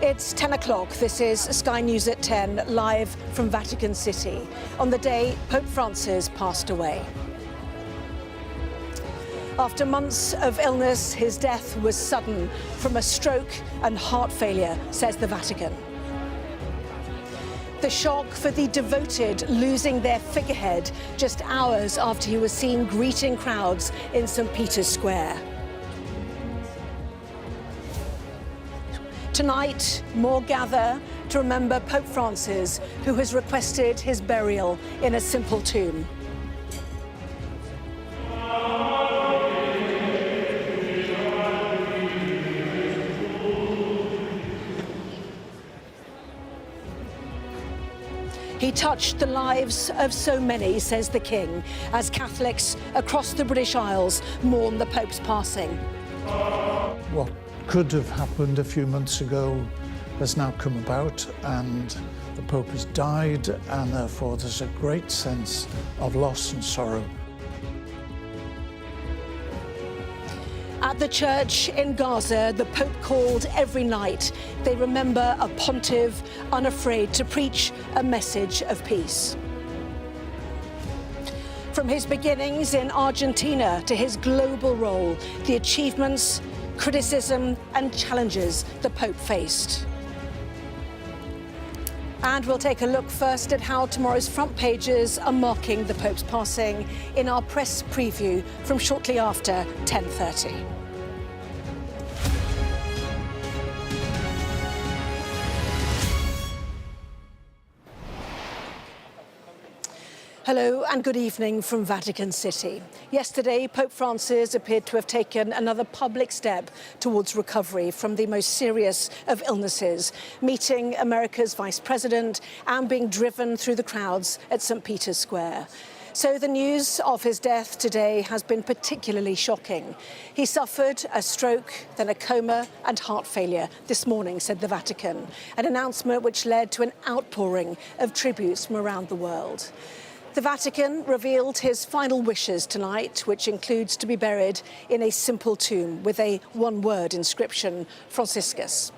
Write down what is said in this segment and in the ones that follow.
It's 10 o'clock. This is Sky News at 10, live from Vatican City, on the day Pope Francis passed away. After months of illness, his death was sudden from a stroke and heart failure, says the Vatican. The shock for the devoted losing their figurehead just hours after he was seen greeting crowds in St. Peter's Square. Tonight, more gather to remember Pope Francis, who has requested his burial in a simple tomb. He touched the lives of so many, says the King, as Catholics across the British Isles mourn the Pope's passing. What could have happened a few months ago has now come about, and the Pope has died, and therefore there's a great sense of loss and sorrow. At the church in Gaza, the Pope called every night. They remember a pontiff unafraid to preach a message of peace. From his beginnings in Argentina to his global role, the achievements, criticism and challenges the Pope faced. And we'll take a look first at how tomorrow's front pages are marking the Pope's passing in our press preview from shortly after 10:30. Hello and good evening from Vatican City. Yesterday, Pope Francis appeared to have taken another public step towards recovery from the most serious of illnesses, meeting America's Vice President and being driven through the crowds at St. Peter's Square. So the news of his death today has been particularly shocking. He suffered a stroke, then a coma and heart failure this morning, said the Vatican, an announcement which led to an outpouring of tributes from around the world. The Vatican revealed his final wishes tonight, which includes to be buried in a simple tomb with a one-word inscription, Franciscus.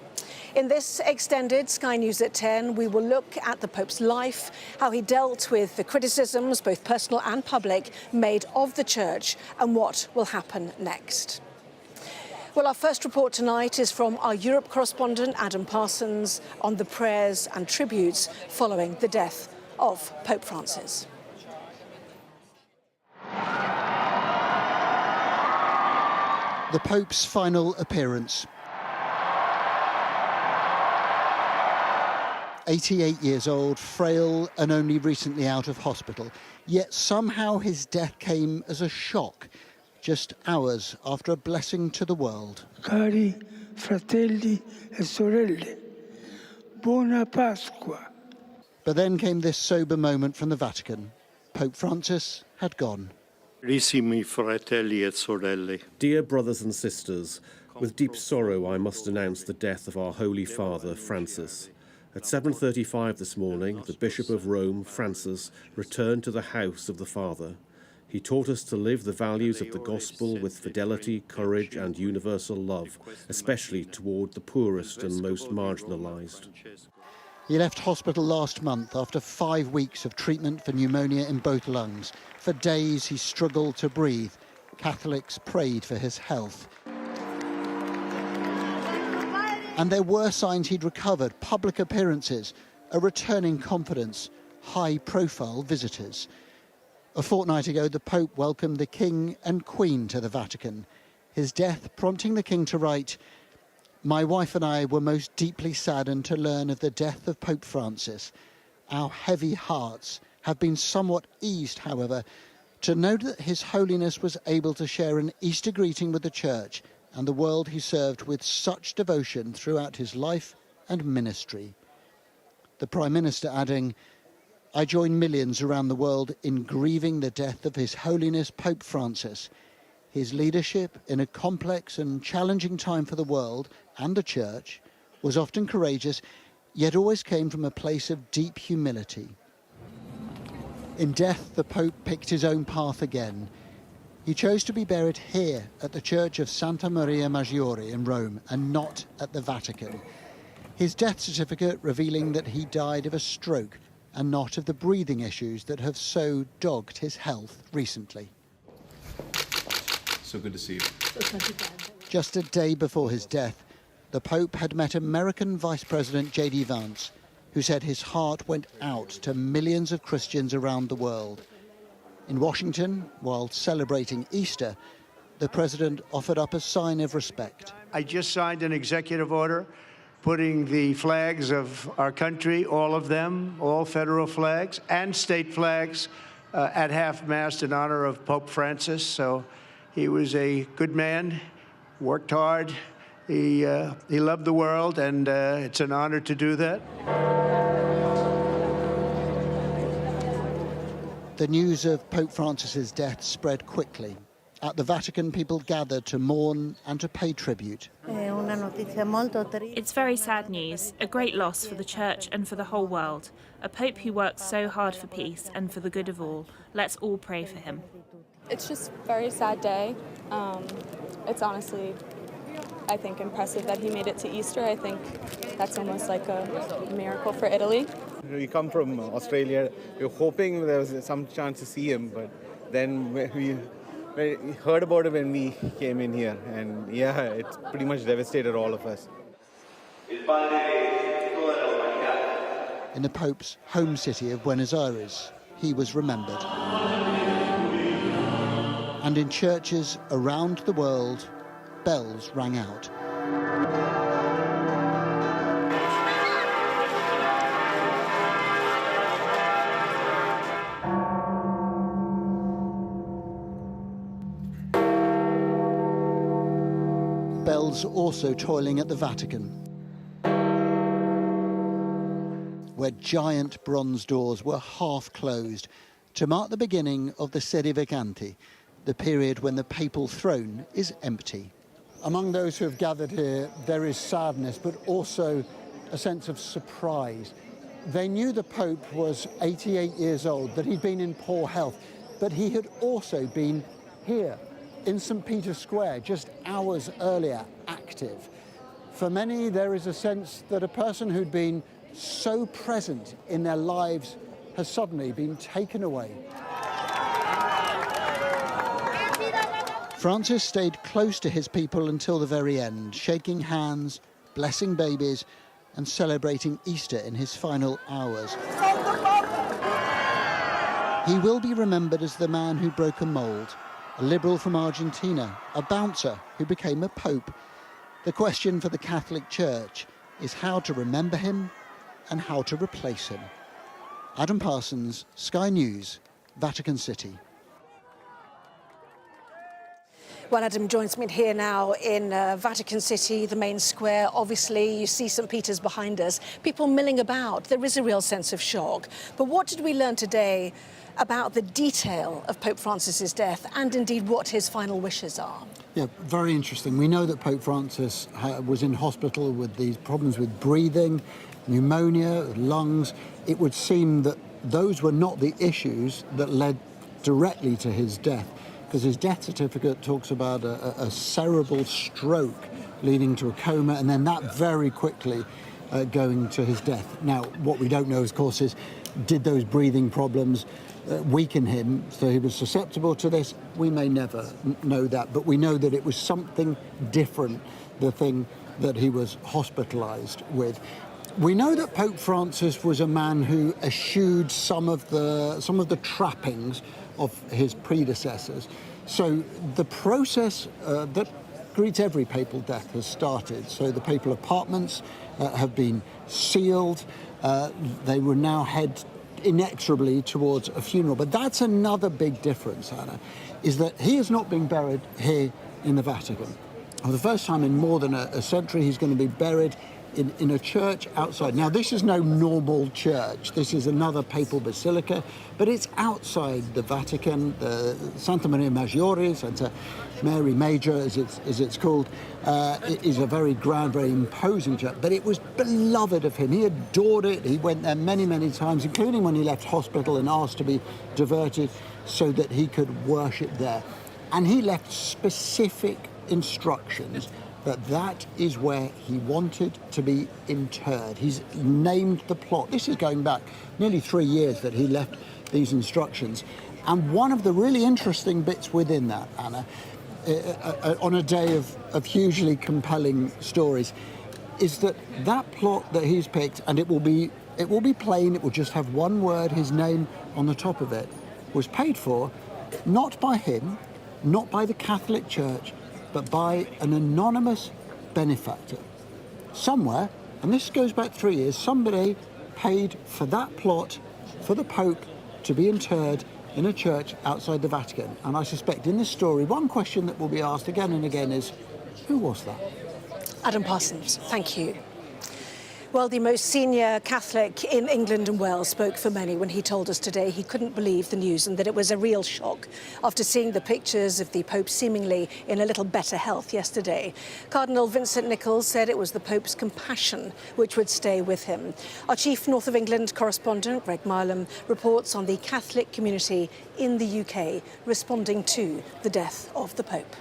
In this extended Sky News at 10, we will look at the Pope's life, how he dealt with the criticisms, both personal and public, made of the Church, and what will happen next. Well, our first report tonight is from our Europe correspondent, Adam Parsons, on the prayers and tributes following the death of Pope Francis. The Pope's final appearance. 88 years old, frail and only recently out of hospital. Yet somehow his death came as a shock, just hours after a blessing to the world. Cari fratelli e sorelle, buona Pasqua. But then came this sober moment from the Vatican. Pope Francis had gone. Carissimi fratelli e sorelle. Dear brothers and sisters, with deep sorrow I must announce the death of our Holy Father, Francis. At 7:35 this morning, the Bishop of Rome, Francis, returned to the house of the Father. He taught us to live the values of the Gospel with fidelity, courage and universal love, especially toward the poorest and most marginalised. He left hospital last month after 5 weeks of treatment for pneumonia in both lungs. For days he struggled to breathe. Catholics prayed for his health. And there were signs he'd recovered: public appearances, a returning confidence, high-profile visitors. A fortnight ago, the Pope welcomed the King and Queen to the Vatican, his death prompting the King to write, "My wife and I were most deeply saddened to learn of the death of Pope Francis. Our heavy hearts have been somewhat eased, however, to know that His Holiness was able to share an Easter greeting with the Church and the world he served with such devotion throughout his life and ministry." The Prime Minister adding, "I join millions around the world in grieving the death of His Holiness Pope Francis. His leadership in a complex and challenging time for the world and the Church was often courageous, yet always came from a place of deep humility." In death, the Pope picked his own path again. He chose to be buried here at the Church of Santa Maria Maggiore in Rome and not at the Vatican. His death certificate revealing that he died of a stroke and not of the breathing issues that have so dogged his health recently. So good to see you. Just a day before his death, the Pope had met American Vice President J.D. Vance, who said his heart went out to millions of Christians around the world. In Washington, while celebrating Easter, the president offered up a sign of respect. I just signed an executive order putting the flags of our country, all of them, all federal flags and state flags, at half-mast in honor of Pope Francis. So he was a good man, worked hard, he loved the world, and it's an honor to do that. The news of Pope Francis's death spread quickly. At the Vatican, people gathered to mourn and to pay tribute. It's very sad news, a great loss for the Church and for the whole world. A Pope who worked so hard for peace and for the good of all. Let's all pray for him. It's just a very sad day. It's honestly, I think, impressive that he made it to Easter. I think that's almost like a miracle for Italy. We come from Australia. We were hoping there was some chance to see him, but then we heard about it when we came in here, and yeah, it's pretty much devastated all of us. In the Pope's home city of Buenos Aires, he was remembered. And in churches around the world, bells rang out. Bells also tolling at the Vatican, where giant bronze doors were half closed to mark the beginning of the Sede Vacanti, the period when the papal throne is empty. Among those who have gathered here, there is sadness, but also a sense of surprise. They knew the Pope was 88 years old, that he'd been in poor health, but he had also been here in St. Peter's Square just hours earlier, active. For many, there is a sense that a person who'd been so present in their lives has suddenly been taken away. Francis stayed close to his people until the very end, shaking hands, blessing babies, and celebrating Easter in his final hours. He will be remembered as the man who broke a mould, a liberal from Argentina, a bouncer who became a pope. The question for the Catholic Church is how to remember him and how to replace him. Adam Parsons, Sky News, Vatican City. Well, Adam joins me here now in Vatican City, the main square. Obviously, you see St. Peter's behind us. People milling about. There is a real sense of shock. But what did we learn today about the detail of Pope Francis's death and indeed what his final wishes are? Yeah, very interesting. We know that Pope Francis was in hospital with these problems with breathing, pneumonia, lungs. It would seem that those were not the issues that led directly to his death, because his death certificate talks about a cerebral stroke leading to a coma, and then that very quickly going to his death. Now, what we don't know, of course, is did those breathing problems weaken him so he was susceptible to this? We may never know that, but we know that it was something different, the thing that he was hospitalized with. We know that Pope Francis was a man who eschewed some of the trappings of his predecessors. So the process that greets every papal death has started. So the papal apartments have been sealed. They will now head inexorably towards a funeral. But that's another big difference, Anna, is that he is not being buried here in the Vatican. For the first time in more than a century, he's going to be buried in a church outside. Now, this is no normal church. This is another papal basilica, but it's outside the Vatican. The Santa Maria Maggiore, Santa Mary Major, as it's called, it is a very grand, very imposing church. But it was beloved of him. He adored it. He went there many, many times, including when he left hospital and asked to be diverted so that he could worship there. And he left specific instructions that is where he wanted to be interred. He's named the plot. This is going back nearly 3 years that he left these instructions. And one of the really interesting bits within that, Anna, on a day of hugely compelling stories, is that plot that he's picked, and it will be plain, it will just have one word, his name on the top of it, was paid for not by him, not by the Catholic Church, but by an anonymous benefactor. Somewhere, and this goes back 3 years, somebody paid for that plot for the Pope to be interred in a church outside the Vatican. And I suspect in this story, one question that will be asked again and again is, who was that? Adam Parsons, thank you. Well, the most senior Catholic in England and Wales spoke for many when he told us today he couldn't believe the news and that it was a real shock after seeing the pictures of the Pope seemingly in a little better health yesterday. Cardinal Vincent Nichols said it was the Pope's compassion which would stay with him. Our chief North of England correspondent, Greg Milam, reports on the Catholic community in the UK responding to the death of the Pope.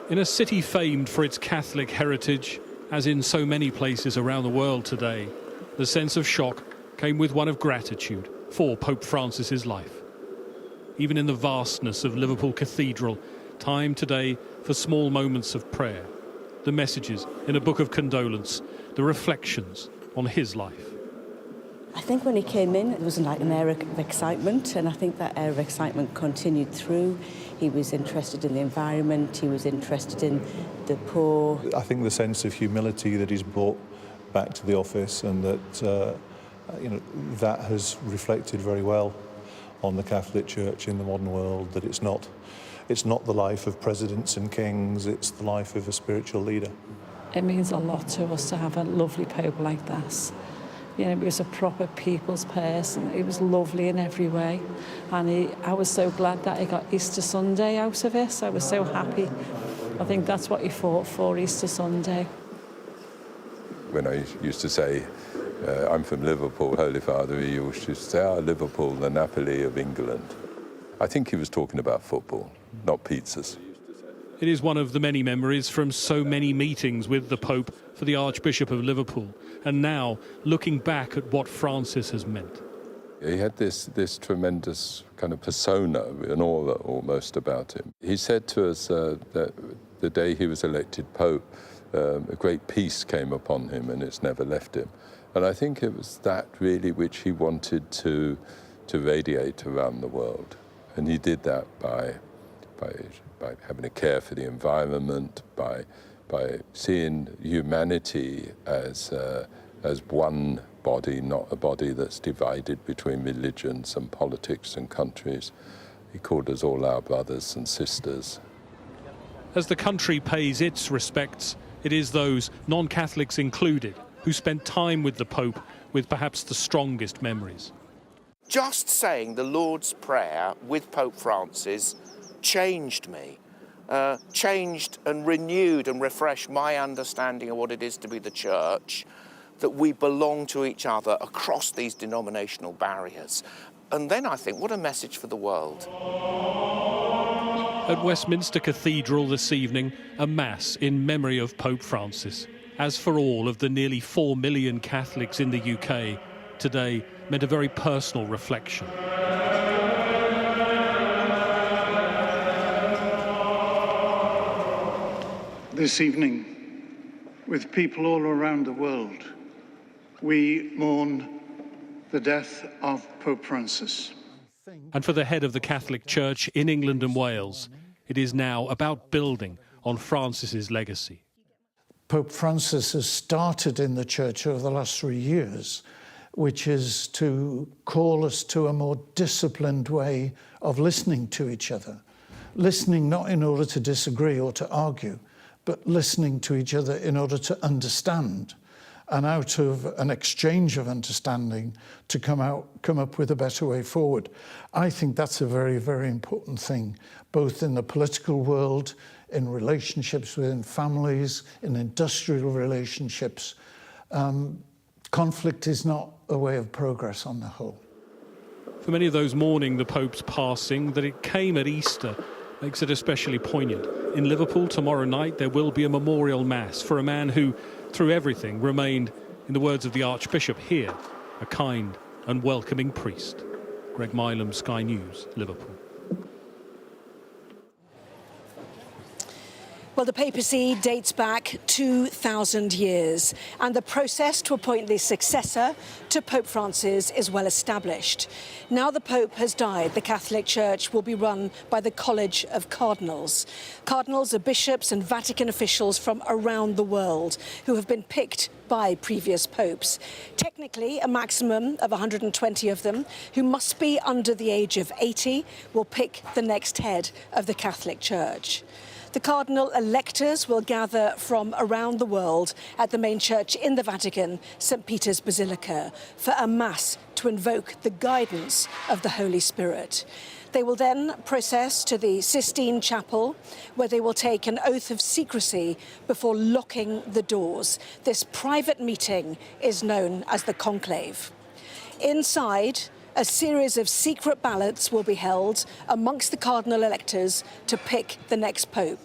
In a city famed for its Catholic heritage, as in so many places around the world today, the sense of shock came with one of gratitude for Pope Francis's life. Even in the vastness of Liverpool Cathedral, time today for small moments of prayer, the messages in a book of condolence, the reflections on his life. I think when he came in, it was like an air of excitement, and I think that air of excitement continued through. He was interested in the environment, he was interested in the poor. I think the sense of humility that he's brought back to the office, and that that has reflected very well on the Catholic Church in the modern world, that it's not the life of presidents and kings, it's the life of a spiritual leader. It means a lot to us to have a lovely Pope like this. You know, he was a proper people's person. He was lovely in every way. And I was so glad that he got Easter Sunday out of it. I was so happy. I think that's what he fought for, Easter Sunday. When I used to say, I'm from Liverpool, Holy Father, he used to say, Liverpool, the Napoli of England. I think he was talking about football, not pizzas. It is one of the many memories from so many meetings with the Pope for the Archbishop of Liverpool, and now looking back at what Francis has meant. He had this tremendous kind of persona, an aura almost about him. He said to us that the day he was elected Pope, a great peace came upon him and it's never left him. And I think it was that really which he wanted to radiate around the world. And he did that by having a care for the environment, by seeing humanity as one body, not a body that's divided between religions and politics and countries. He called us all our brothers and sisters. As the country pays its respects, it is those, non-Catholics included, who spent time with the Pope with perhaps the strongest memories. Just saying the Lord's Prayer with Pope Francis changed me, changed and renewed and refreshed my understanding of what it is to be the Church, that we belong to each other across these denominational barriers. And then I think, what a message for the world. At Westminster Cathedral this evening, a Mass in memory of Pope Francis. As for all of the nearly 4 million Catholics in the UK, today meant a very personal reflection. This evening, with people all around the world, we mourn the death of Pope Francis. And for the head of the Catholic Church in England and Wales, it is now about building on Francis's legacy. Pope Francis has started in the Church over the last 3 years, which is to call us to a more disciplined way of listening to each other. Listening not in order to disagree or to argue, but listening to each other in order to understand, and out of an exchange of understanding to come up with a better way forward. I think that's a very, very important thing, both in the political world, in relationships within families, in industrial relationships. Conflict is not a way of progress on the whole. For many of those mourning the Pope's passing, that it came at Easter makes it especially poignant. In Liverpool tomorrow night there will be a memorial mass for a man who, through everything, remained, in the words of the Archbishop here, a kind and welcoming priest. Greg Milam, Sky News, Liverpool. Well, the papacy dates back 2,000 years, and the process to appoint the successor to Pope Francis is well established. Now the Pope has died, the Catholic Church will be run by the College of Cardinals. Cardinals are bishops and Vatican officials from around the world who have been picked by previous popes. Technically, a maximum of 120 of them, who must be under the age of 80, will pick the next head of the Catholic Church. The cardinal electors will gather from around the world at the main church in the Vatican, St. Peter's Basilica, for a mass to invoke the guidance of the Holy Spirit. They will then process to the Sistine Chapel, where they will take an oath of secrecy before locking the doors. This private meeting is known as the conclave. Inside, a series of secret ballots will be held amongst the cardinal electors to pick the next pope.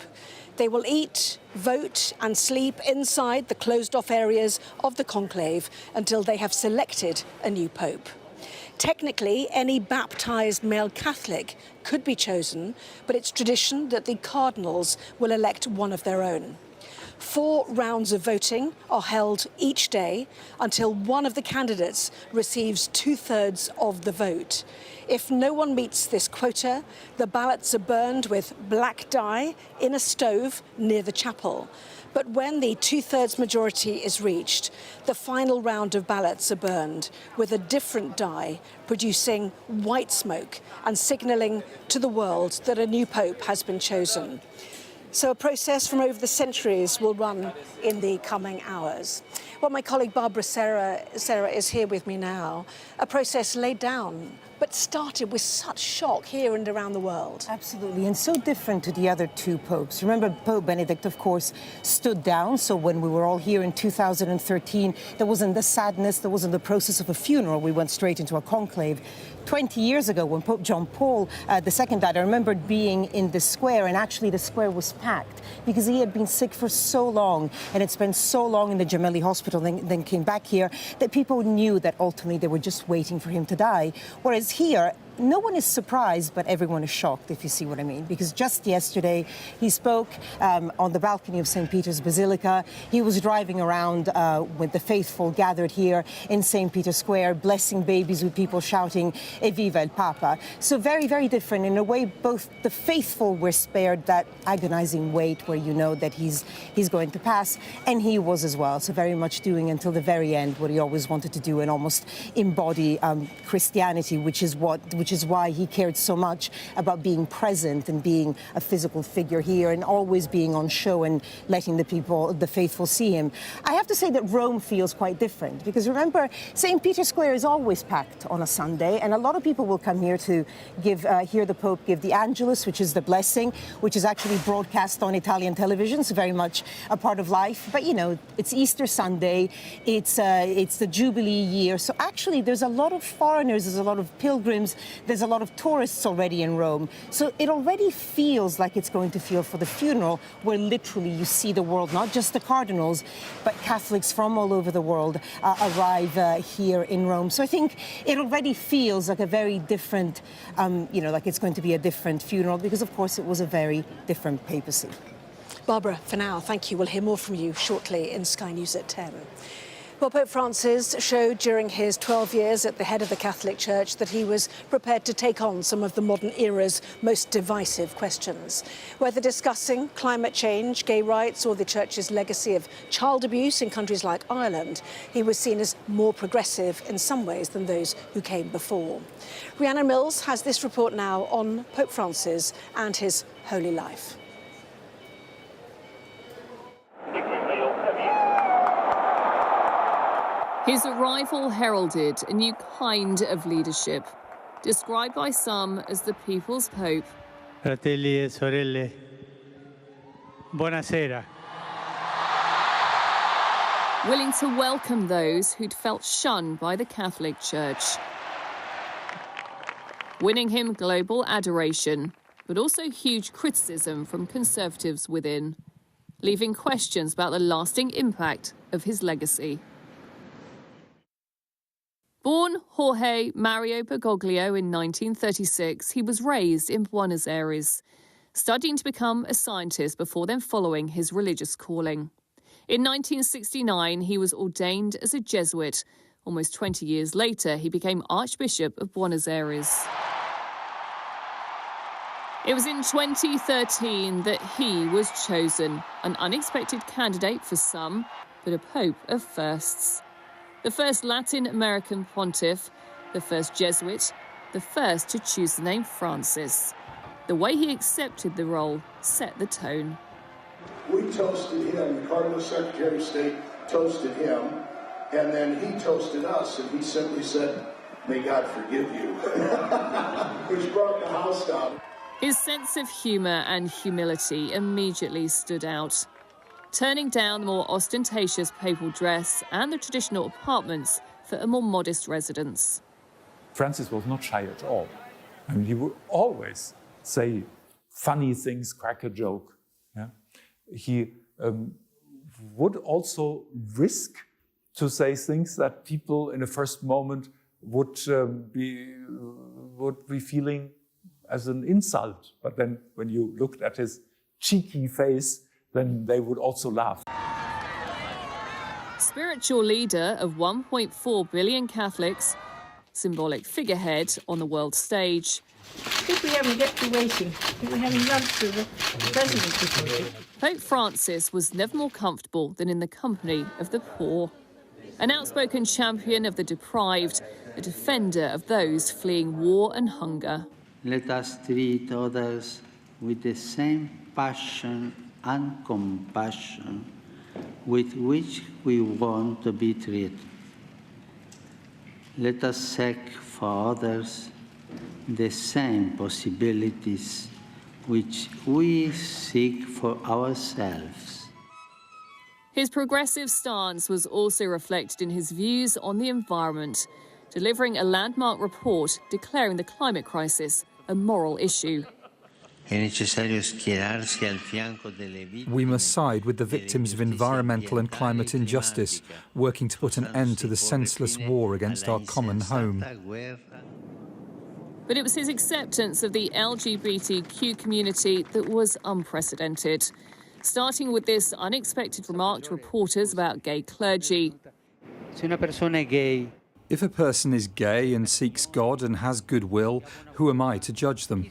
They will eat, vote and sleep inside the closed-off areas of the conclave until they have selected a new pope. Technically, any baptised male Catholic could be chosen, but it's tradition that the cardinals will elect one of their own. 4 rounds of voting are held each day until one of the candidates receives 2/3 of the vote. If no one meets this quota, the ballots are burned with black dye in a stove near the chapel. But when the 2/3 majority is reached, the final round of ballots are burned with a different dye, producing white smoke and signalling to the world that a new pope has been chosen. So a process from over the centuries will run in the coming hours. Well, my colleague Barbara Sarah is here with me now. A process laid down, but started with such shock here and around the world. Absolutely, and so different to the other 2 popes. Remember, Pope Benedict, of course, stood down. So when we were all here in 2013, there wasn't the sadness, there wasn't the process of a funeral. We went straight into a conclave. 20 years ago, when Pope John Paul II died, I remembered being in the square, and actually the square was packed because he had been sick for so long and had spent so long in the Gemelli Hospital, then came back here, that people knew that ultimately they were just waiting for him to die. Whereas here, no one is surprised, but everyone is shocked, if you see what I mean. Because just yesterday, he spoke on the balcony of St. Peter's Basilica. He was driving around with the faithful gathered here in St. Peter's Square, blessing babies with people shouting, "Evviva il Papa." So very, very different. In a way, both the faithful were spared that agonizing wait where you know that he's going to pass, and he was as well. So very much doing until the very end what he always wanted to do and almost embody Christianity, which is why he cared so much about being present and being a physical figure here and always being on show and letting the faithful see him. I have to say that Rome feels quite different because remember, St. Peter's Square is always packed on a Sunday, and a lot of people will come here to hear the Pope give the Angelus, which is the blessing, which is actually broadcast on Italian television, so very much a part of life. But you know, it's Easter Sunday, it's the Jubilee year, so actually there's a lot of foreigners, there's a lot of pilgrims, there's a lot of tourists already in Rome. So it already feels like it's going to feel for the funeral, where literally you see the world, not just the cardinals, but Catholics from all over the world arrive here in Rome. So I think it already feels like a very different, like it's going to be a different funeral, because of course it was a very different papacy. Barbara, for now, thank you. We'll hear more from you shortly in Sky News at 10. Well, Pope Francis showed during his 12 years at the head of the Catholic Church that he was prepared to take on some of the modern era's most divisive questions. Whether discussing climate change, gay rights, or the Church's legacy of child abuse in countries like Ireland, he was seen as more progressive in some ways than those who came before. Rhiannon Mills has this report now on Pope Francis and his holy life. His arrival heralded a new kind of leadership, described by some as the People's Pope. Fratelli e sorelle, buonasera. Willing to welcome those who'd felt shunned by the Catholic Church. Winning him global adoration. but also huge criticism from conservatives within, leaving questions about the lasting impact of his legacy. Born Jorge Mario Bergoglio in 1936, he was raised in Buenos Aires, studying to become a scientist before then following his religious calling. In 1969, he was ordained as a Jesuit. Almost 20 years later, he became Archbishop of Buenos Aires. It was in 2013 that he was chosen, an unexpected candidate for some, but a pope of firsts. The first Latin American pontiff, the first Jesuit, the first to choose the name Francis. The way he accepted the role set the tone. We toasted him, the Cardinal Secretary of State toasted him, and then he toasted us, and he simply said, "May God forgive you," which brought the house down. His sense of humour and humility immediately stood out, turning down the more ostentatious papal dress and the traditional apartments for a more modest residence. Francis was not shy at all. I mean, he would always say funny things, crack a joke. Yeah? He would also risk to say things that people in the first moment would be feeling as an insult. But then when you looked at his cheeky face, then they would also laugh. Spiritual leader of 1.4 billion Catholics, symbolic figurehead on the world stage. I think we haven't get to waiting. I think we haven't run through the president. Pope Francis was never more comfortable than in the company of the poor. An outspoken champion of the deprived, a defender of those fleeing war and hunger. Let us treat others with the same passion and compassion with which we want to be treated. Let us seek for others the same possibilities which we seek for ourselves. His progressive stance was also reflected in his views on the environment, delivering a landmark report declaring the climate crisis a moral issue. We must side with the victims of environmental and climate injustice, working to put an end to the senseless war against our common home. But it was his acceptance of the LGBTQ community that was unprecedented, starting with this unexpected remark to reporters about gay clergy. If a person is gay and seeks God and has goodwill, who am I to judge them?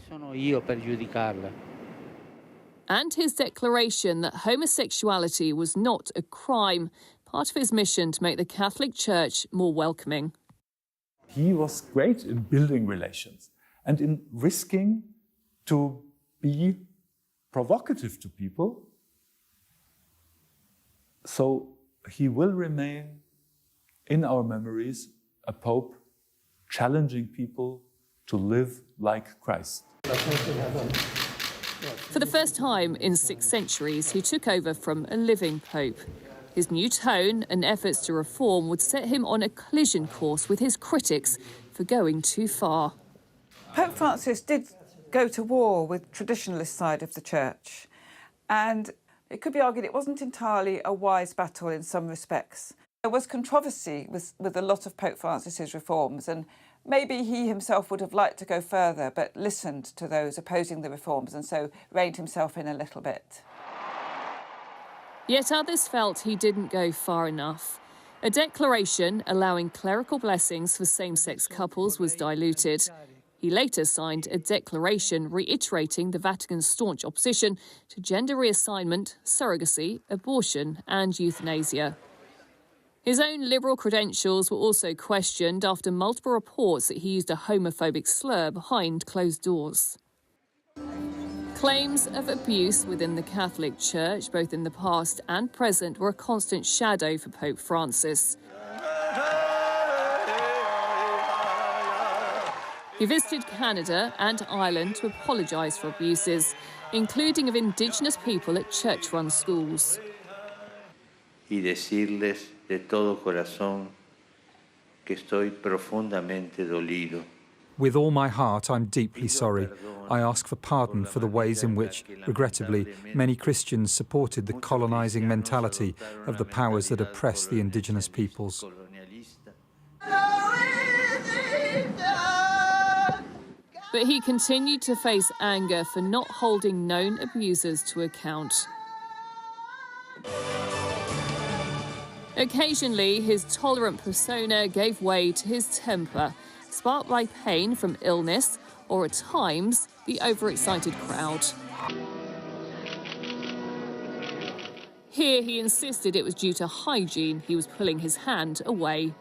And his declaration that homosexuality was not a crime, part of his mission to make the Catholic Church more welcoming. He was great in building relations and in risking to be provocative to people. So he will remain in our memories a pope challenging people to live like Christ. For the first time in 6 centuries, he took over from a living pope. His new tone and efforts to reform would set him on a collision course with his critics for going too far. Pope Francis did go to war with the traditionalist side of the church, and it could be argued it wasn't entirely a wise battle in some respects. There was controversy with a lot of Pope Francis's reforms, and maybe he himself would have liked to go further, but listened to those opposing the reforms and so reined himself in a little bit. Yet others felt he didn't go far enough. A declaration allowing clerical blessings for same-sex couples was diluted. He later signed a declaration reiterating the Vatican's staunch opposition to gender reassignment, surrogacy, abortion and euthanasia. His own liberal credentials were also questioned after multiple reports that he used a homophobic slur behind closed doors. Claims of abuse within the Catholic Church, both in the past and present, were a constant shadow for Pope Francis. He visited Canada and Ireland to apologise for abuses, including of Indigenous people at church-run schools. Y decirles de todo corazón que estoy profundamente dolido. With all my heart, I'm deeply sorry. I ask for pardon for the ways in which, regrettably, many Christians supported the colonising mentality of the powers that oppress the indigenous peoples. But he continued to face anger for not holding known abusers to account. Occasionally, his tolerant persona gave way to his temper, sparked by pain from illness or, at times, the overexcited crowd. Here, he insisted it was due to hygiene he was pulling his hand away.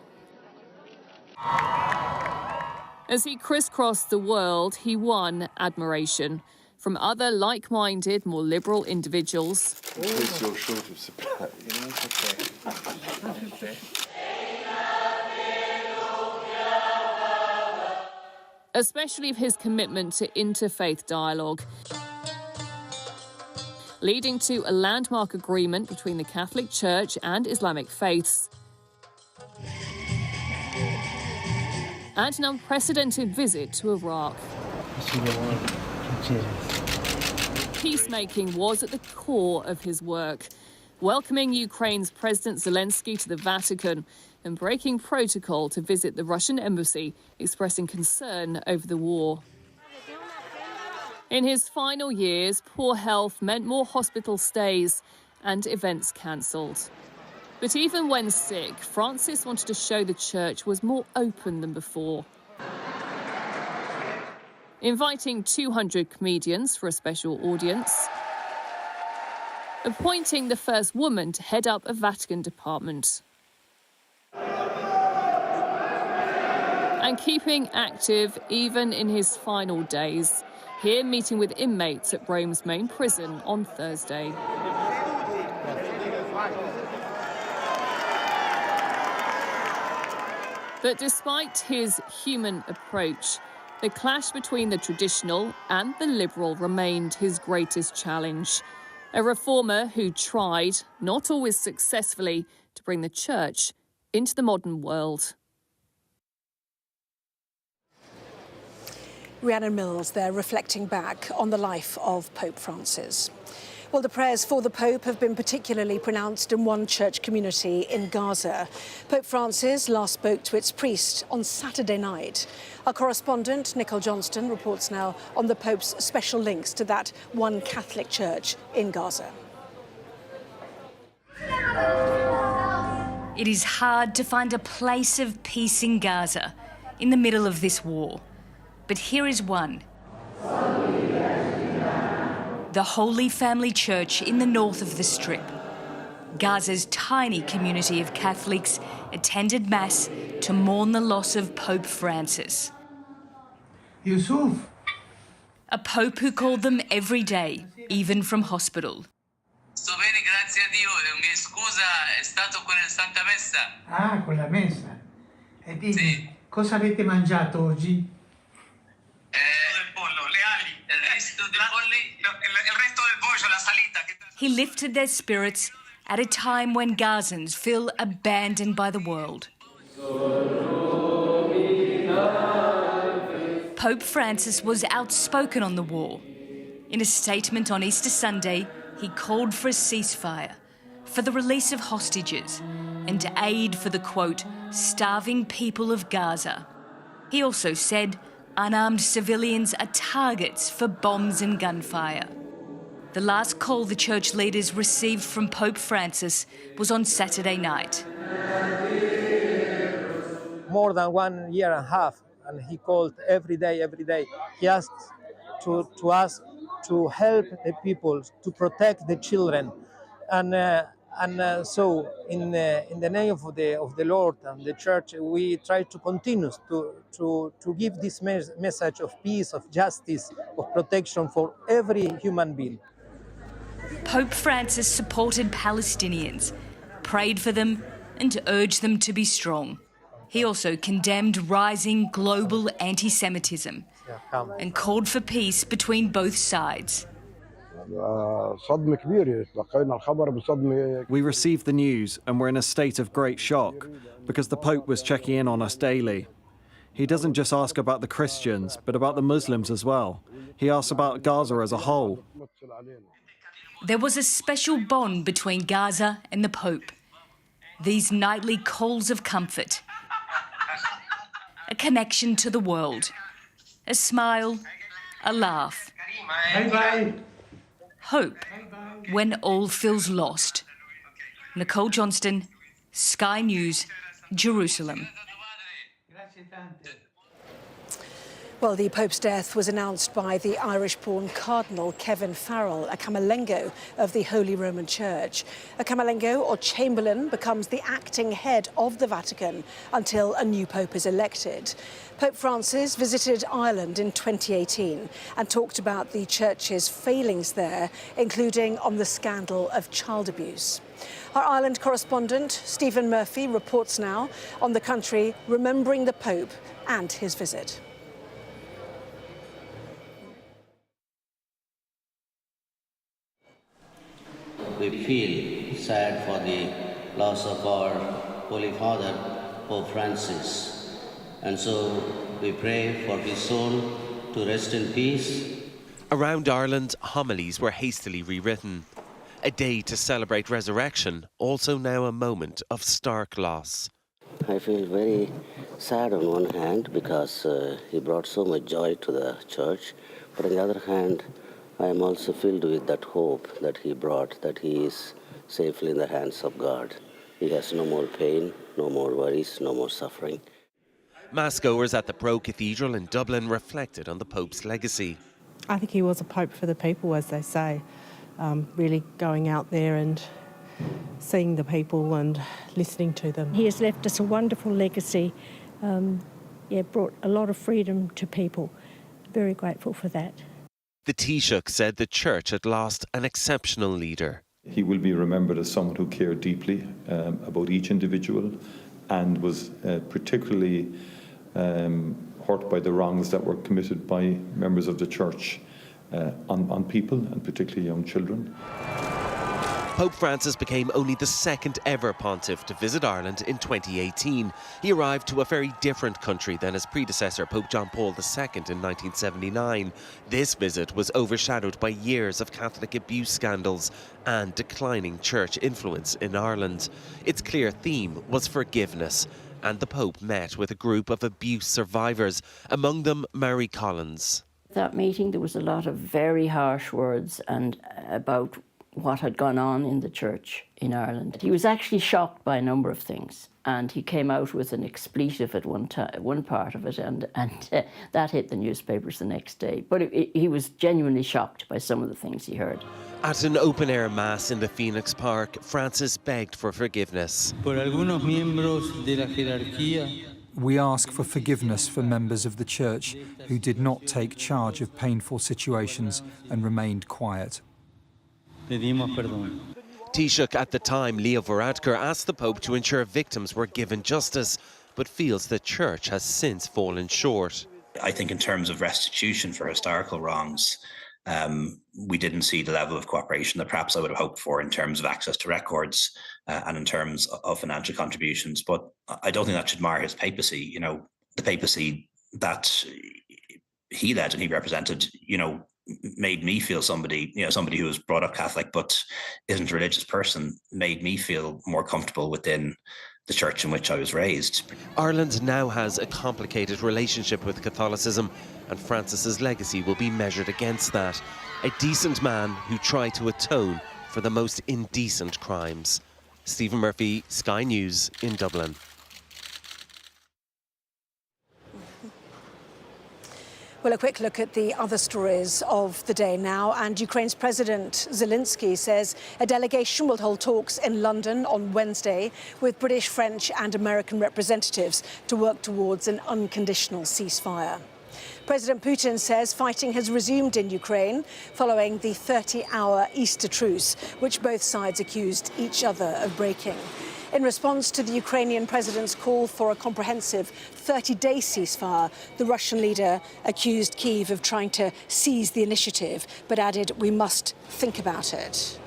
As he crisscrossed the world, he won admiration from other like-minded, more liberal individuals. Especially of his commitment to interfaith dialogue, leading to a landmark agreement between the Catholic Church and Islamic faiths, and an unprecedented visit to Iraq. Peacemaking was at the core of his work, welcoming Ukraine's President Zelensky to the Vatican and breaking protocol to visit the Russian embassy, expressing concern over the war. In his final years, poor health meant more hospital stays and events cancelled. But even when sick, Francis wanted to show the Church was more open than before. Inviting 200 comedians for a special audience, appointing the first woman to head up a Vatican department, and keeping active even in his final days, here meeting with inmates at Rome's main prison on Thursday. But despite his human approach, the clash between the traditional and the liberal remained his greatest challenge. A reformer who tried, not always successfully, to bring the Church into the modern world. Rhiannon Mills there reflecting back on the life of Pope Francis. Well, the prayers for the Pope have been particularly pronounced in one church community in Gaza. Pope Francis last spoke to its priest on Saturday night. Our correspondent, Nicole Johnston, reports now on the Pope's special links to that one Catholic church in Gaza. It is hard to find a place of peace in Gaza in the middle of this war. But here is one. The Holy Family Church in the north of the Strip. Gaza's tiny community of Catholics attended Mass to mourn the loss of Pope Francis. Yusuf. A Pope who called them every day, even from hospital. Sto bene, grazie a Dio. Mi scusa, è stato con il Santa Messa. Ah, con la messa. E dimmi, sì. Cosa avete mangiato oggi? He lifted their spirits at a time when Gazans feel abandoned by the world. Pope Francis was outspoken on the war. In a statement on Easter Sunday, he called for a ceasefire, for the release of hostages, and aid for the, quote, starving people of Gaza. He also said unarmed civilians are targets for bombs and gunfire. The last call the church leaders received from Pope Francis was on Saturday night. More than 1 year and a half, and he called every day. He asked to us to help the people, to protect the children. So in the name of the Lord and the Church, we try to continue to give this message of peace, of justice, of protection for every human being. Pope Francis supported Palestinians, prayed for them and urged them to be strong. He also condemned rising global anti-Semitism and called for peace between both sides. We received the news and were in a state of great shock because the Pope was checking in on us daily. He doesn't just ask about the Christians, but about the Muslims as well. He asks about Gaza as a whole. There was a special bond between Gaza and the Pope. These nightly calls of comfort. A connection to the world. A smile, a laugh. Bye-bye. Hope when all feels lost. Nicole Johnston, Sky News, Jerusalem. Well, the Pope's death was announced by the Irish-born Cardinal Kevin Farrell, a Camerlengo of the Holy Roman Church. A Camerlengo, or Chamberlain, becomes the acting head of the Vatican until a new Pope is elected. Pope Francis visited Ireland in 2018 and talked about the Church's failings there, including on the scandal of child abuse. Our Ireland correspondent, Stephen Murphy, reports now on the country remembering the Pope and his visit. We feel sad for the loss of our Holy Father, Pope Francis. And so we pray for his soul to rest in peace. Around Ireland, homilies were hastily rewritten. A day to celebrate resurrection, also now a moment of stark loss. I feel very sad on one hand because he brought so much joy to the church, but on the other hand, I am also filled with that hope that he brought, that he is safely in the hands of God. He has no more pain, no more worries, no more suffering. Massgoers at the Pro Cathedral in Dublin reflected on the Pope's legacy. I think he was a pope for the people, as they say, really going out there and seeing the people and listening to them. He has left us a wonderful legacy, brought a lot of freedom to people. Very grateful for that. The Taoiseach said the Church had lost an exceptional leader. He will be remembered as someone who cared deeply about each individual and was particularly hurt by the wrongs that were committed by members of the Church on people, and particularly young children. Pope Francis became only the second ever pontiff to visit Ireland in 2018. He arrived to a very different country than his predecessor, Pope John Paul II, in 1979. This visit was overshadowed by years of Catholic abuse scandals and declining church influence in Ireland. Its clear theme was forgiveness, and the Pope met with a group of abuse survivors, among them Mary Collins. At that meeting, there was a lot of very harsh words and about what had gone on in the church in Ireland. He was actually shocked by a number of things, and he came out with an expletive at one part of it, and that hit the newspapers the next day. But he was genuinely shocked by some of the things he heard. At an open-air mass in the Phoenix Park, Francis begged for forgiveness. We ask for forgiveness for members of the Church who did not take charge of painful situations and remained quiet. Taoiseach at the time, Leo Varadkar, asked the Pope to ensure victims were given justice, but feels the Church has since fallen short. I think in terms of restitution for historical wrongs, we didn't see the level of cooperation that perhaps I would have hoped for in terms of access to records and in terms of financial contributions. But I don't think that should mar his papacy. You know, the papacy that he led and he represented, you know, made me feel somebody who was brought up Catholic but isn't a religious person, made me feel more comfortable within the church in which I was raised. Ireland now has a complicated relationship with Catholicism, and Francis's legacy will be measured against that. A decent man who tried to atone for the most indecent crimes. Stephen Murphy, Sky News in Dublin. Well, a quick look at the other stories of the day now. And Ukraine's President Zelensky says a delegation will hold talks in London on Wednesday with British, French and American representatives to work towards an unconditional ceasefire. President Putin says fighting has resumed in Ukraine following the 30-hour Easter truce, which both sides accused each other of breaking. In response to the Ukrainian president's call for a comprehensive 30-day ceasefire, the Russian leader accused Kyiv of trying to seize the initiative, but added, "We must think about it."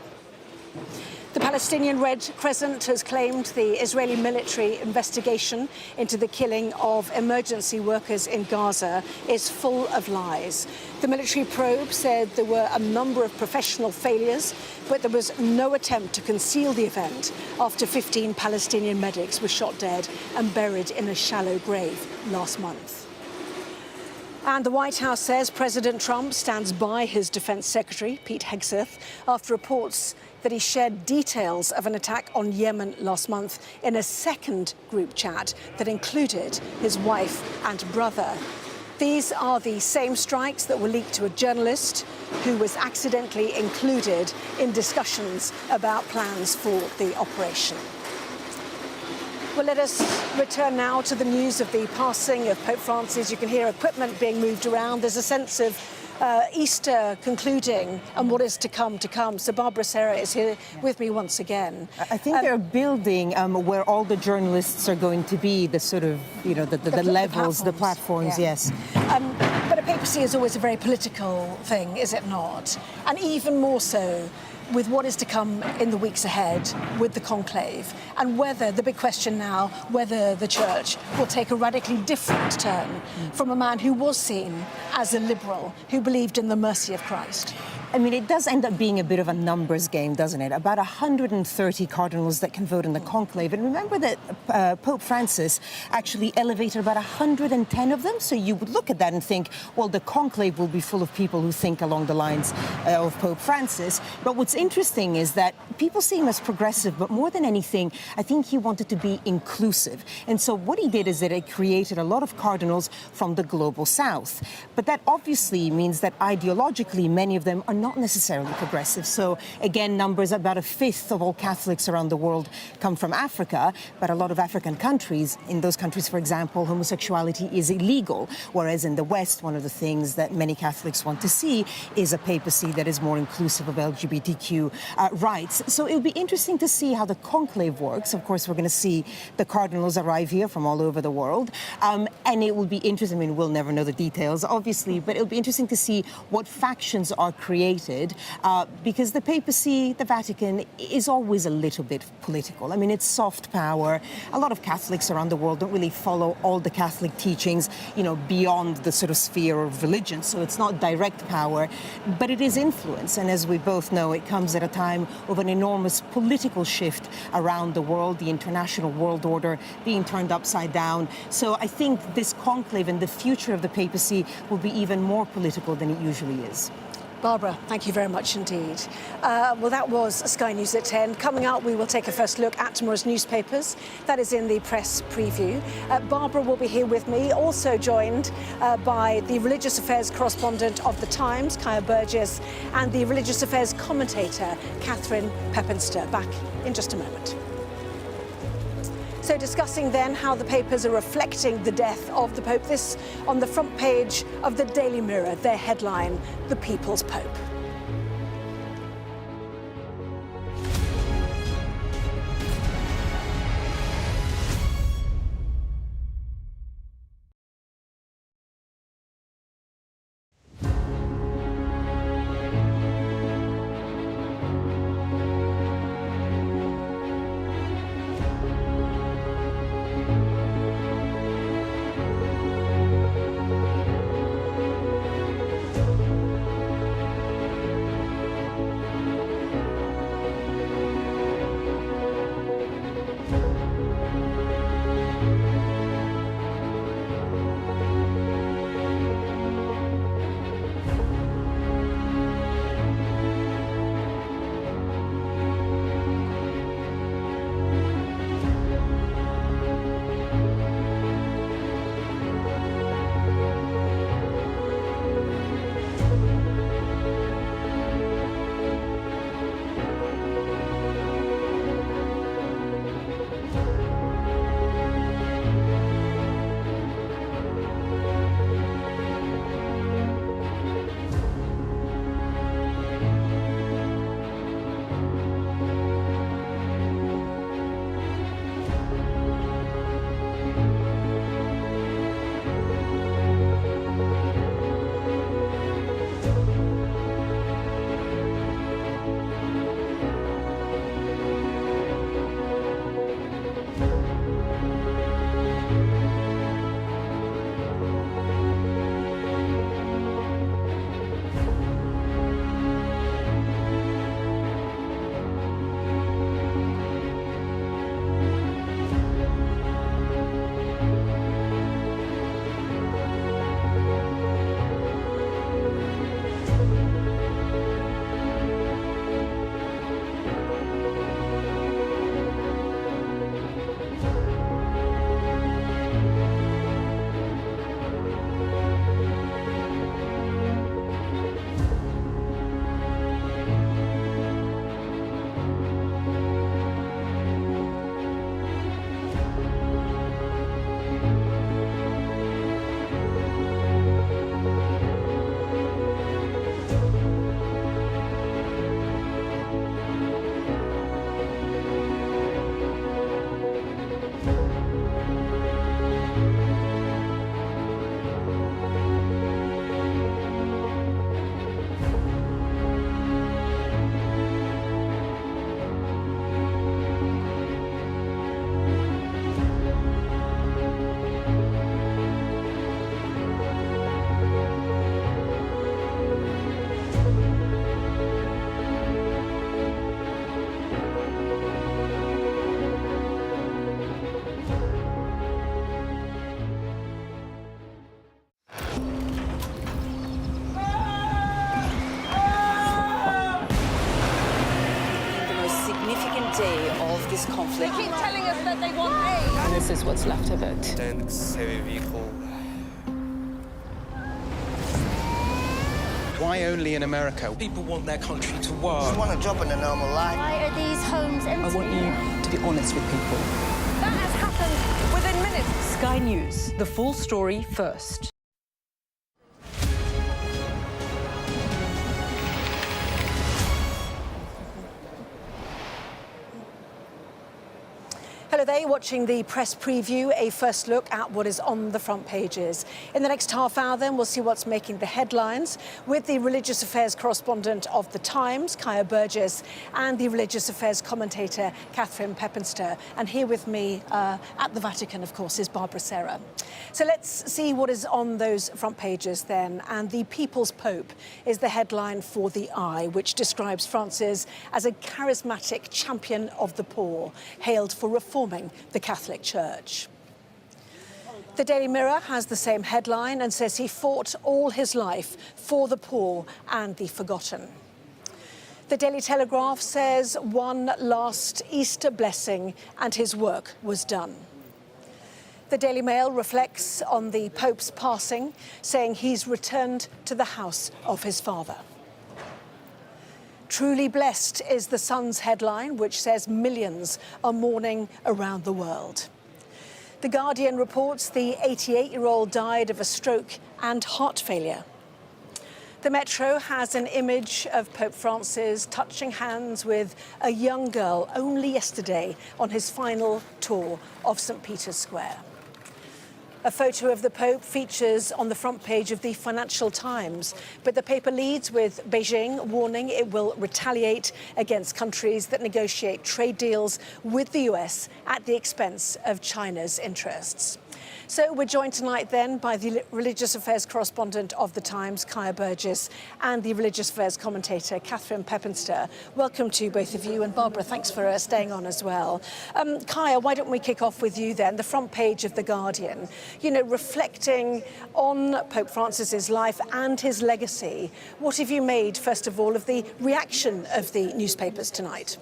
The Palestinian Red Crescent has claimed the Israeli military investigation into the killing of emergency workers in Gaza is full of lies. The military probe said there were a number of professional failures, but there was no attempt to conceal the event after 15 Palestinian medics were shot dead and buried in a shallow grave last month. And the White House says President Trump stands by his Defense Secretary, Pete Hegseth, after reports that he shared details of an attack on Yemen last month in a second group chat that included his wife and brother. These are the same strikes that were leaked to a journalist who was accidentally included in discussions about plans for the operation. Well, let us return now to the news of the passing of Pope Francis. You can hear equipment being moved around. There's a sense of Easter concluding and what is to come. So Barbara Serra is here with me once again. I think they're building where all the journalists are going to be, the sort of, you know, the levels, the platforms, yeah. Yes. But a papacy is always a very political thing, is it not? And even more so with what is to come in the weeks ahead with the conclave, and whether, the big question now, whether the Church will take a radically different turn from a man who was seen as a liberal, who believed in the mercy of Christ. I mean, it does end up being a bit of a numbers game, doesn't it? About 130 cardinals that can vote in the conclave. And remember that Pope Francis actually elevated about 110 of them. So you would look at that and think, well, the conclave will be full of people who think along the lines of Pope Francis. But what's interesting is that people see him as progressive, but more than anything, I think he wanted to be inclusive. And so what he did is that it created a lot of cardinals from the global south. But that obviously means that ideologically, many of them are not necessarily progressive. So again, numbers, about a fifth of all Catholics around the world come from Africa, but a lot of African countries, in those countries, for example, homosexuality is illegal, whereas in the West, one of the things that many Catholics want to see is a papacy that is more inclusive of LGBTQ rights. So it'll be interesting to see how the conclave works. Of course, we're going to see the cardinals arrive here from all over the world, and it will be interesting. I mean, we'll never know the details, obviously, but it'll be interesting to see what factions are created, because the papacy, the Vatican, is always a little bit political. I mean, it's soft power. A lot of Catholics around the world don't really follow all the Catholic teachings, you know, beyond the sort of sphere of religion. So it's not direct power, but it is influence. And as we both know, it comes at a time of an enormous political shift around the world, the international world order being turned upside down. So I think this conclave and the future of the papacy will be even more political than it usually is. Barbara, thank you very much indeed. Well, that was Sky News at 10. Coming up, we will take a first look at tomorrow's newspapers. That is in the press preview. Barbara will be here with me, also joined by the religious affairs correspondent of The Times, Kaya Burgess, and the religious affairs commentator, Catherine Pepinster. Back in just a moment. So discussing then how the papers are reflecting the death of the Pope. This on the front page of the Daily Mirror, their headline, The People's Pope. this conflict. They keep telling us that they want aid. And this is what's left of it. Tanks, heavy vehicle. Why only in America? People want their country to work. Just want a job in a normal life. Why are these homes empty? I want you to be honest with people. That has happened within minutes. Sky News, the full story first. Hello there, you're watching the press preview, a first look at what is on the front pages. In the next half hour then, we'll see what's making the headlines with the religious affairs correspondent of The Times, Kaya Burgess, and the religious affairs commentator, Catherine Peppenster. And here with me at the Vatican, of course, is Barbara Serra. So let's see what is on those front pages then. And the People's Pope is the headline for The Eye, which describes Francis as a charismatic champion of the poor, hailed for reforming the Catholic Church. The Daily Mirror has the same headline and says he fought all his life for the poor and the forgotten. The Daily Telegraph says one last Easter blessing and his work was done. The Daily Mail reflects on the Pope's passing, saying he's returned to the house of his father. Truly blessed is the Sun's headline, which says millions are mourning around the world. The Guardian reports the 88-year-old died of a stroke and heart failure. The Metro has an image of Pope Francis touching hands with a young girl only yesterday on his final tour of St. Peter's Square. A photo of the Pope features on the front page of the Financial Times, but the paper leads with Beijing warning it will retaliate against countries that negotiate trade deals with the US at the expense of China's interests. So we're joined tonight then by the religious affairs correspondent of The Times, Kaya Burgess, and the religious affairs commentator, Catherine Peppenster. Welcome to both of you, and Barbara, thanks for staying on as well. Kaya, why don't we kick off with you then? The front page of The Guardian, you know, reflecting on Pope Francis's life and his legacy. What have you made, first of all, of the reaction of the newspapers tonight?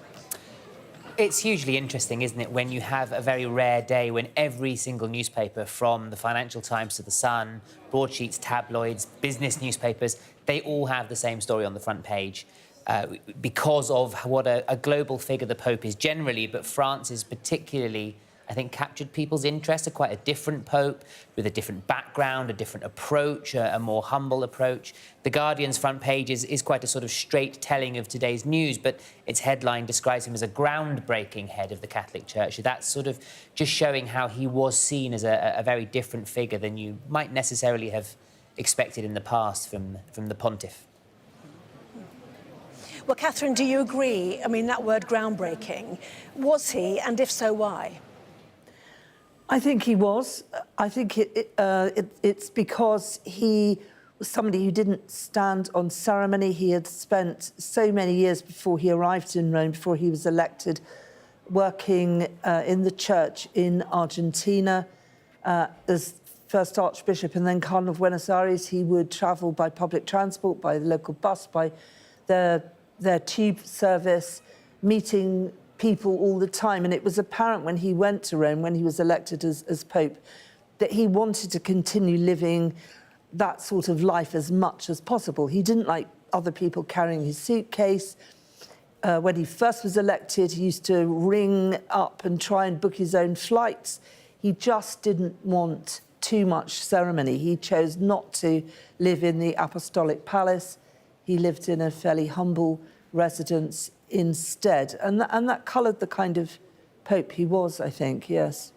It's hugely interesting, isn't it, when you have a very rare day when every single newspaper, from the Financial Times to the Sun, broadsheets, tabloids, business newspapers, they all have the same story on the front page because of what a global figure the Pope is generally, but Francis particularly, I think, captured people's interest. Quite a different Pope with a different background, a different approach, a more humble approach. The Guardian's front page is quite a sort of straight telling of today's news, but its headline describes him as a groundbreaking head of the Catholic Church. So that's sort of just showing how he was seen as a very different figure than you might necessarily have expected in the past from the pontiff. Well, Catherine, do you agree? I mean, that word groundbreaking, was he, and if so, why? I think he was. I think it's because he was somebody who didn't stand on ceremony. He had spent so many years before he arrived in Rome, before he was elected, working in the church in Argentina as first Archbishop and then Cardinal of Buenos Aires. He would travel by public transport, by the local bus, by their tube service, meeting people all the time. And it was apparent when he went to Rome, when he was elected as Pope, that he wanted to continue living that sort of life as much as possible. He didn't like other people carrying his suitcase. When he first was elected, he used to ring up and try and book his own flights. He just didn't want too much ceremony. He chose not to live in the Apostolic Palace. He lived in a fairly humble residence instead. And that coloured the kind of Pope he was, I think, yes.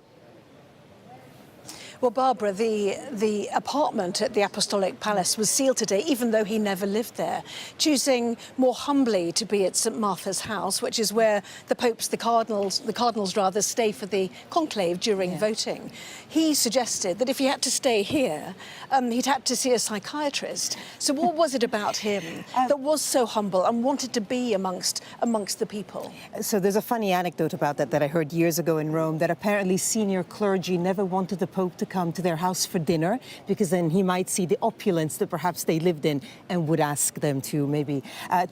Well, Barbara, the apartment at the Apostolic Palace was sealed today, even though he never lived there, choosing more humbly to be at St. Martha's House, which is where the cardinals rather, stay for the conclave during voting. He suggested that if he had to stay here, he'd have to see a psychiatrist. So what was it about him that was so humble and wanted to be amongst the people? So there's a funny anecdote about that I heard years ago in Rome, that apparently senior clergy never wanted the Pope to come to their house for dinner, because then he might see the opulence that perhaps they lived in and would ask them to maybe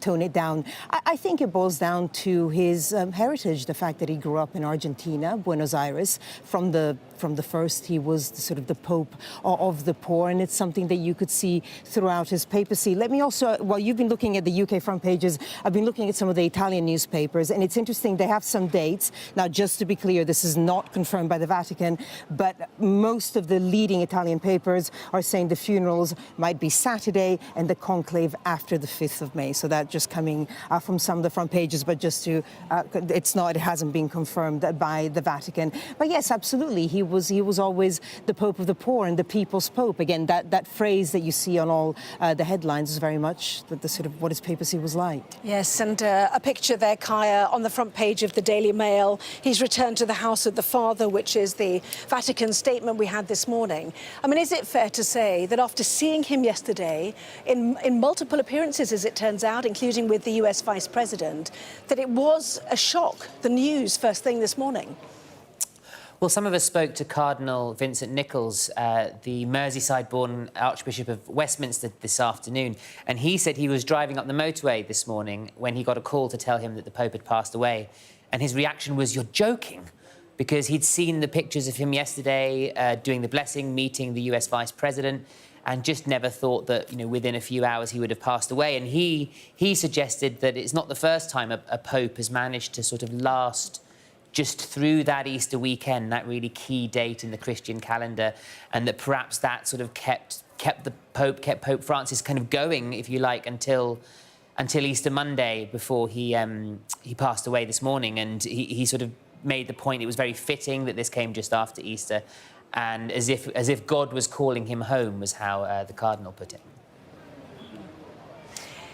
tone it down. I think it boils down to his heritage, the fact that he grew up in Argentina, Buenos Aires. From the first, he was sort of the Pope of the poor, and it's something that you could see throughout his papacy. Let me also, while you've been looking at the UK front pages, I've been looking at some of the Italian newspapers, and it's interesting, they have some dates. Now, just to be clear, this is not confirmed by the Vatican, but most of the leading Italian papers are saying the funerals might be Saturday and the conclave after the 5th of May. So that just coming from some of the front pages, but just to, it hasn't been confirmed by the Vatican. But yes, absolutely, he was always the Pope of the poor and the people's Pope. Again, that phrase that you see on all the headlines is very much the sort of what his papacy was like. Yes, and a picture there, Kaya, on the front page of the Daily Mail. He's returned to the house of the Father, which is the Vatican statement we had this morning. I mean, is it fair to say that after seeing him yesterday in multiple appearances, as it turns out, including with the US Vice President, that it was a shock, the news first thing this morning? Well, some of us spoke to Cardinal Vincent Nichols, the Merseyside-born Archbishop of Westminster, this afternoon, and he said he was driving up the motorway this morning when he got a call to tell him that the Pope had passed away, and his reaction was, "You're joking," because he'd seen the pictures of him yesterday doing the blessing, meeting the US Vice President, and just never thought that, you know, within a few hours he would have passed away. And he suggested that it's not the first time a Pope has managed to sort of last just through that Easter weekend, that really key date in the Christian calendar, and that perhaps that sort of kept Pope Francis kind of going, if you like, until Easter Monday, before he passed away this morning. And he sort of made the point it was very fitting that this came just after Easter, and as if God was calling him home, was how the Cardinal put it.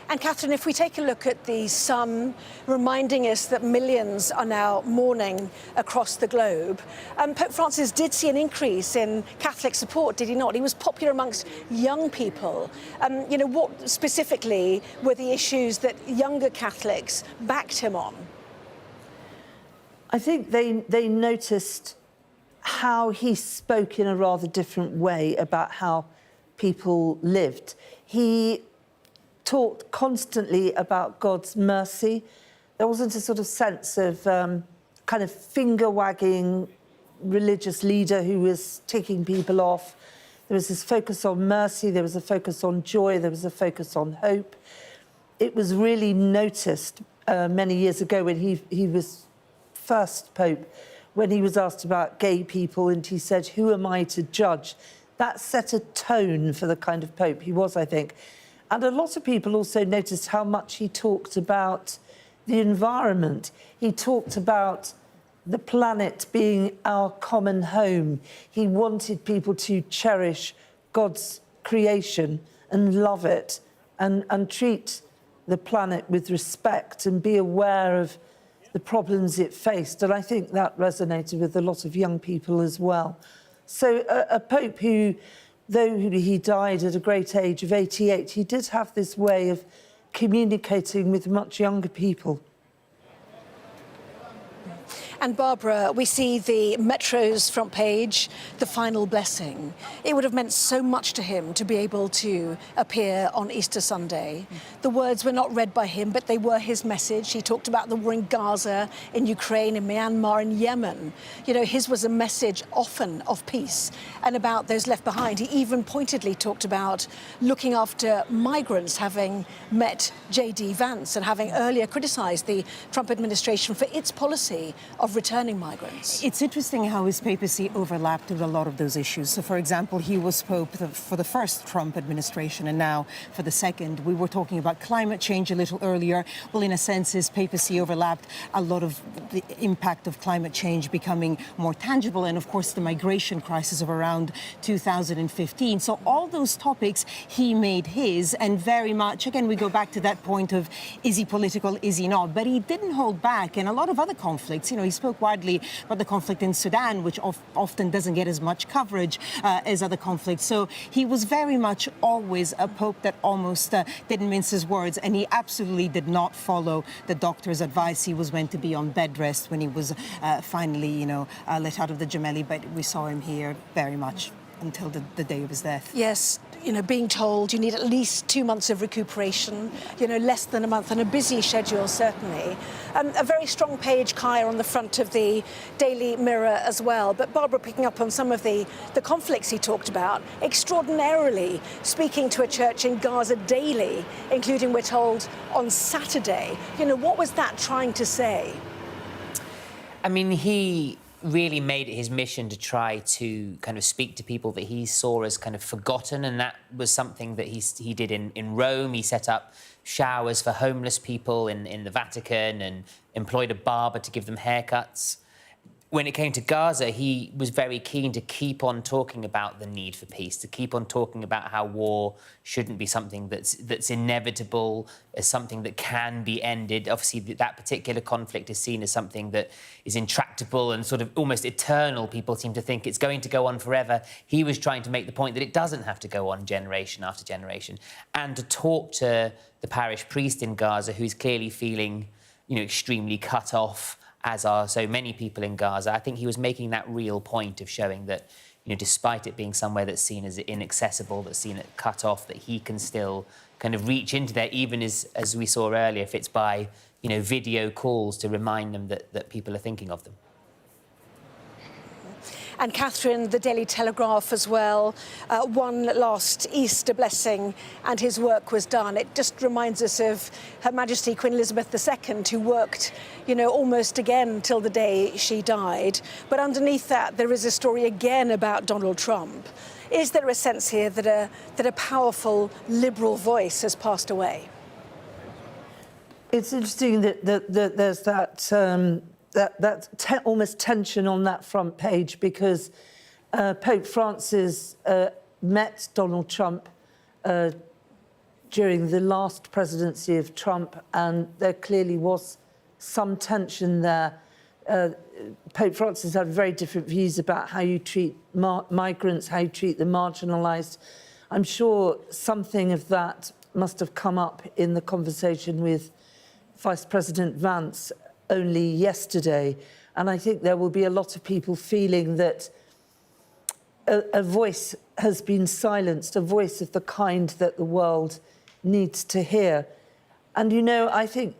And Catherine, if we take a look at the Sun, reminding us that millions are now mourning across the globe, Pope Francis did see an increase in Catholic support, did he not? He was popular amongst young people. You know, what specifically were the issues that younger Catholics backed him on? I think they noticed how he spoke in a rather different way about how people lived. He talked constantly about God's mercy. There wasn't a sort of sense of kind of finger-wagging religious leader who was ticking people off. There was this focus on mercy, there was a focus on joy, there was a focus on hope. It was really noticed many years ago when he was first Pope, when he was asked about gay people and he said, "Who am I to judge?" That set a tone for the kind of Pope he was, I think. And a lot of people also noticed how much he talked about the environment. He talked about the planet being our common home. He wanted people to cherish God's creation and love it and treat the planet with respect and be aware of the problems it faced. And I think that resonated with a lot of young people as well. So a Pope who, though he died at a great age of 88, he did have this way of communicating with much younger people. And Barbara, we see the Metro's front page, the final blessing. It would have meant so much to him to be able to appear on Easter Sunday. The words were not read by him, but they were his message. He talked about the war in Gaza, in Ukraine, in Myanmar, in Yemen. You know, his was a message often of peace and about those left behind. He even pointedly talked about looking after migrants, having met J.D. Vance and having earlier criticised the Trump administration for its policy of returning migrants. It's interesting how his papacy overlapped with a lot of those issues. So, for example, he was Pope for the first Trump administration and now for the second. We were talking about climate change a little earlier. Well, in a sense, his papacy overlapped a lot of the impact of climate change becoming more tangible and, of course, the migration crisis of around 2015. So all those topics he made his, and very much, again, we go back to that point of, is he political, is he not? But he didn't hold back in a lot of other conflicts. You know, he spoke widely about the conflict in Sudan, which often doesn't get as much coverage as other conflicts. So he was very much always a Pope that almost didn't mince his Francis' words, and he absolutely did not follow the doctor's advice. He was meant to be on bed rest when he was finally, let out of the Gemelli, but we saw him here very much until the day of his death. Yes, being told you need at least 2 months of recuperation, less than a month, and a busy schedule, certainly. A very strong page, Kaya, on the front of the Daily Mirror as well. But Barbara, picking up on some of the conflicts he talked about, extraordinarily speaking to a church in Gaza daily, including, we're told, on Saturday. What was that trying to say? I mean, he really made it his mission to try to kind of speak to people that he saw as kind of forgotten, and that was something that he did in Rome. He set up showers for homeless people in the Vatican and employed a barber to give them haircuts. When it came to Gaza, he was very keen to keep on talking about the need for peace, to keep on talking about how war shouldn't be something that's inevitable, as something that can be ended. Obviously, that particular conflict is seen as something that is intractable and sort of almost eternal. People seem to think it's going to go on forever. He was trying to make the point that it doesn't have to go on generation after generation. And to talk to the parish priest in Gaza, who's clearly feeling, extremely cut off, as are so many people in Gaza. I think he was making that real point of showing that, despite it being somewhere that's seen as inaccessible, that's seen as cut off, that he can still kind of reach into there, even as we saw earlier, if it's by, video calls to remind them that people are thinking of them. And Catherine, the Daily Telegraph as well, one last Easter blessing and his work was done. It just reminds us of Her Majesty Queen Elizabeth II, who worked, almost again till the day she died. But underneath that, there is a story again about Donald Trump. Is there a sense here that a powerful liberal voice has passed away? It's interesting that there's that almost tension on that front page, because Pope Francis met Donald Trump during the last presidency of Trump, and there clearly was some tension there. Pope Francis had very different views about how you treat migrants, how you treat the marginalised. I'm sure something of that must have come up in the conversation with Vice President Vance only yesterday, and I think there will be a lot of people feeling that a voice has been silenced, a voice of the kind that the world needs to hear. And I think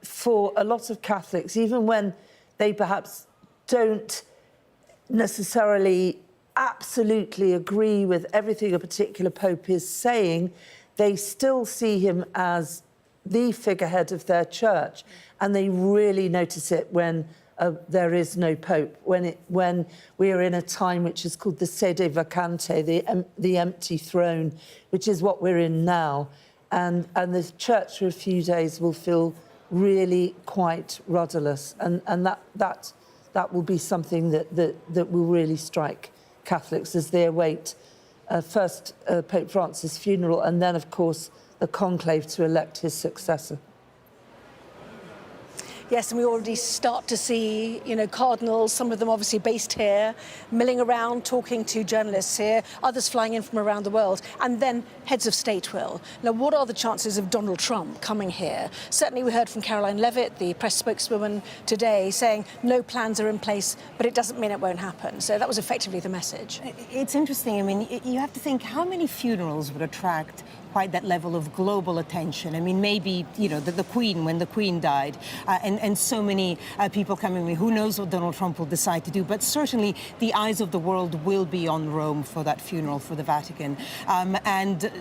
for a lot of Catholics, even when they perhaps don't necessarily absolutely agree with everything a particular pope is saying, they still see him as the figurehead of their church, and they really notice it when there is no pope, when we are in a time which is called the sede vacante, the empty throne, which is what we're in now, and the church for a few days will feel really quite rudderless, and that will be something that will really strike Catholics as they await first Pope Francis' funeral, and then, of course, the conclave to elect his successor. Yes, and we already start to see, cardinals, some of them obviously based here, milling around, talking to journalists here, others flying in from around the world, and then heads of state will. Now, what are the chances of Donald Trump coming here? Certainly we heard from Caroline Levitt, the press spokeswoman today, saying no plans are in place, but it doesn't mean it won't happen. So that was effectively the message. It's interesting. I mean, you have to think how many funerals would attract quite that level of global attention. I mean, maybe, the Queen, when the Queen died, and so many people coming. Who knows what Donald Trump will decide to do, but certainly the eyes of the world will be on Rome for that funeral, for the Vatican. And,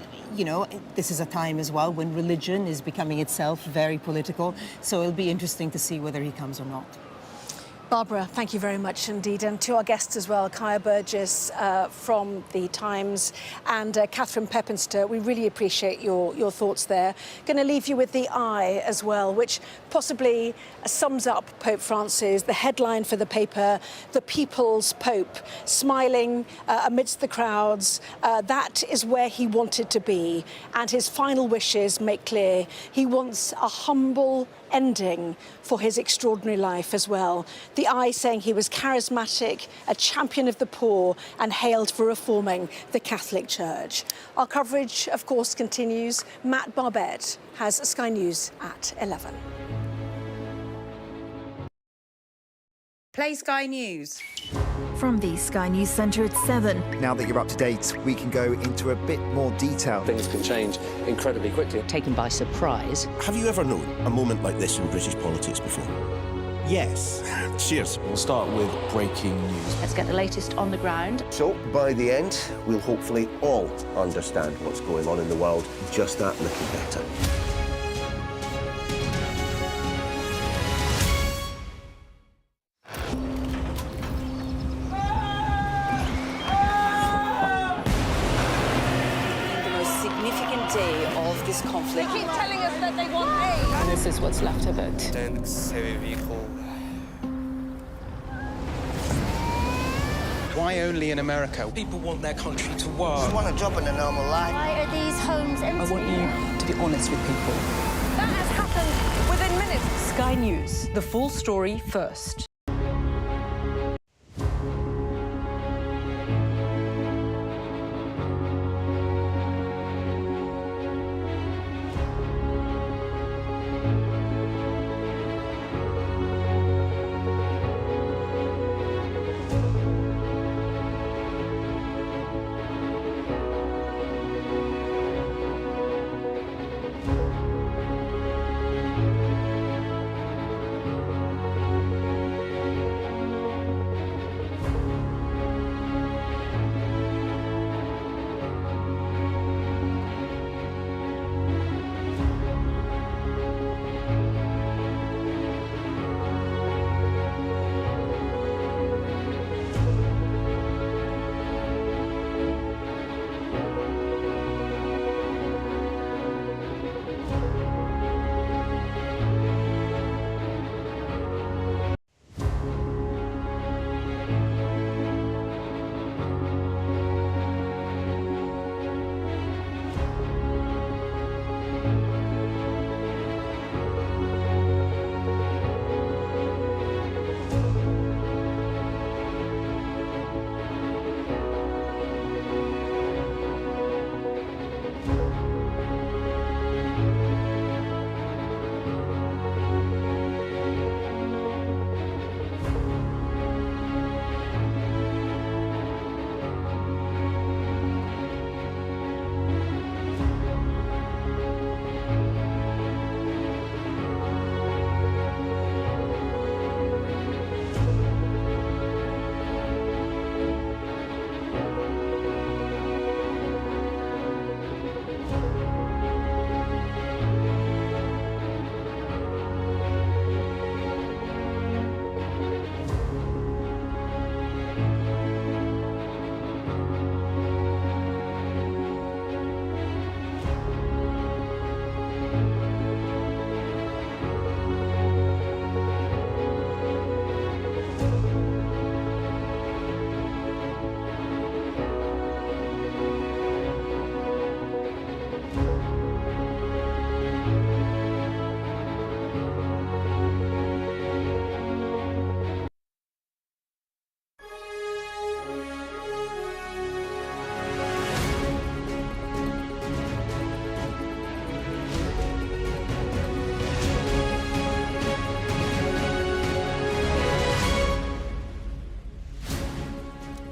this is a time as well when religion is becoming itself very political, so it'll be interesting to see whether he comes or not. Barbara, thank you very much indeed. And to our guests as well, Kaya Burgess from The Times and Catherine Pepinster, we really appreciate your thoughts there. Going to leave you with the eye as well, which possibly sums up Pope Francis, the headline for the paper, the People's Pope, smiling amidst the crowds. That is where he wanted to be. And his final wishes make clear he wants a humble ending for his extraordinary life as well. The The Eye saying he was charismatic, a champion of the poor, and hailed for reforming the Catholic Church. Our coverage, of course, continues. Matt Barbette has Sky News at 11. Play Sky News. From the Sky News Centre at 7. Now that you're up to date, we can go into a bit more detail. Things can change incredibly quickly. Taken by surprise. Have you ever known a moment like this in British politics before? Yes. Cheers. We'll start with breaking news. Let's get the latest on the ground. So, by the end, we'll hopefully all understand what's going on in the world just that little better. Conflict. They keep telling us that they want aid. And this is what's left of it. Cerebral. Why only in America? People want their country to work. Just want a job in a normal life. Why are these homes empty? I want you to be honest with people. That has happened within minutes. Sky News, the full story first.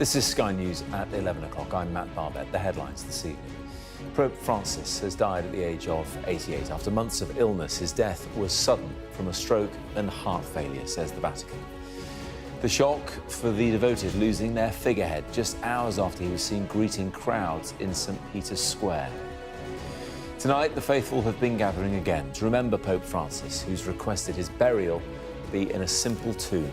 This is Sky News at 11 o'clock. I'm Matt Barbette. The headlines this evening. Pope Francis has died at the age of 88. After months of illness, his death was sudden from a stroke and heart failure, says the Vatican. The shock for the devoted, losing their figurehead just hours after he was seen greeting crowds in St. Peter's Square. Tonight, the faithful have been gathering again to remember Pope Francis, who's requested his burial be in a simple tomb